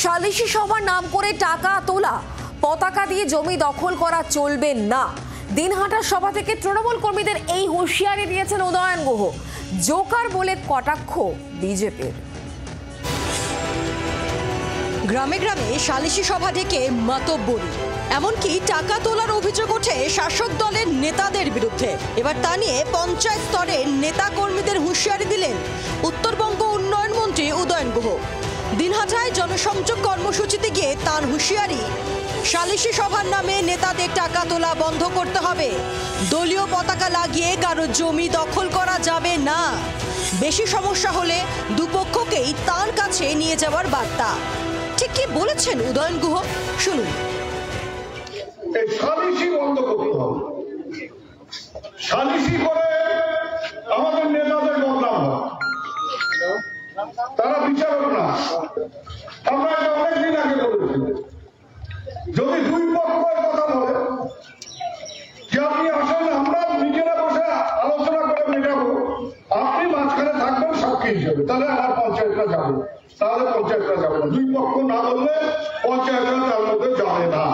সালিশি সভার নাম করে টাকা তোলা, পতাকা দিয়ে জমি দখল করা চলবে না। দিনহাটার সভা থেকে তৃণমূল কর্মীদের এই হুঁশিয়ারি দিয়েছেন উদয়ন গুহ। জোকার বলে কটাক্ষ বিজেপির। গ্রামে গ্রামে সালিশি সভা ডেকে মাতব্বরি, এমনকি টাকা তোলার অভিযোগ ওঠে শাসক দলের নেতাদের বিরুদ্ধে। এবার তা নিয়ে পঞ্চায়েত স্তরের নেতা কর্মীদের হুঁশিয়ারি দিলেন উত্তরবঙ্গ উন্নয়ন মন্ত্রী উদয়ন গুহ। দিনহাটায় জনসংযোগ কর্মসূচিতে গিয়ে তার হুঁশিয়ারি, সালিশি সভার নামে নেতাদের টাকা তোলা বন্ধ করতে হবে, দলীয় পতাকা লাগিয়ে কারো জমি দখল করা যাবে না, বেশি সমস্যা হলে দুপক্ষকেই তার কাছে নিয়ে যাওয়ার বার্তা। ঠিক কি বলেছেন উদয়ন গুহ, শুনুন। সালিশি বন্ধ করতে হবে। সালিশি করে আমাদের নেতাদের বদনাম হয়, তারা বিচারক না। আমরা অনেকদিন আগে বলেছি, যদি দুই পক্ষ কথা বলে যে আপনি আসেন, আমরা নিজেরা বসে আলোচনা করে মেটাবো, আপনি মাঝখানে থাকবেন সাক্ষী হিসেবে, তাহলে আমার পঞ্চায়েতটা যাবে, তাহলে পঞ্চায়েতটা যাবে না। দুই পক্ষ না বললে পঞ্চায়েতটা তার মধ্যে যাবে না।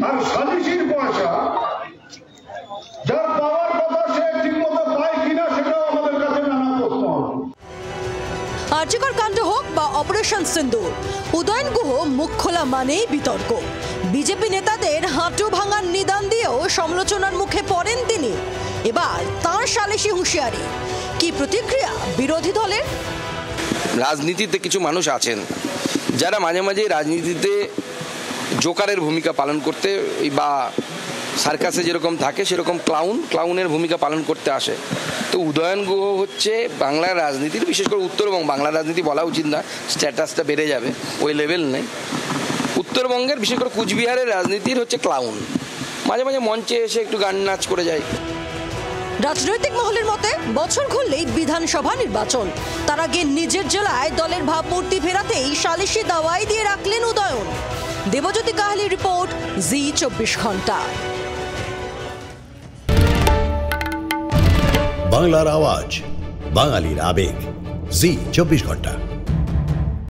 আর সালিশির পয়সা যার পাওয়ার কথা সে ঠিক মতো পায় কিনা সেটাও আমাদের কাছে নানা প্রশ্ন। আর্যকর কাণ্ড হোক বা অপারেশন সিন্দুর, উদয়ন গুহ মুখ খোলা মানেই বিতর্ক। বিজেপি নেতাদের হাঁটু ভাঙার নিদান দিয়েও সমালোচনার মুখে পড়েন তিনি। এবার তাঁর সালিশি হুঁশিয়ারি, কি প্রতিক্রিয়া বিরোধী দলের? রাজনীতিতে কিছু মানুষ আছেন যারা মাঝে মাঝে রাজনীতিতে জোকারের ভূমিকা পালন করতে, বা সার্কাসে যেরকম থাকে সেরকম ক্লাউনের ভূমিকা পালন করতে আসে। তো উদয়ন গুহ হচ্ছে বাংলার রাজনীতির, বিশেষ করে উত্তরবঙ্গ, বাংলার রাজনীতি বলা উচিত না, স্ট্যাটাসটা বেড়ে যাবে, ওই লেভেল নেই। উত্তরবঙ্গের বিশেষ করে কুচবিহারের রাজনীতির হচ্ছে ক্লাউন। মাঝে মাঝে মঞ্চে এসে একটু গান নাচ করে যায়। রাজনৈতিক মহলের মতে বছর ঘুরলেই বিধানসভা নির্বাচন, তার আগে নিজের জেলায় দলের ভাবমূর্তি ফেরাতেই সালিশি দাওয়াই দিয়ে রাখলেন উদয়ন। দেবজ্যোতি কাহালি রিপোর্ট, জি 24 ঘন্টা। বাংলার আওয়াজ, বাঙালির আবেগ, জি 24 ঘন্টা।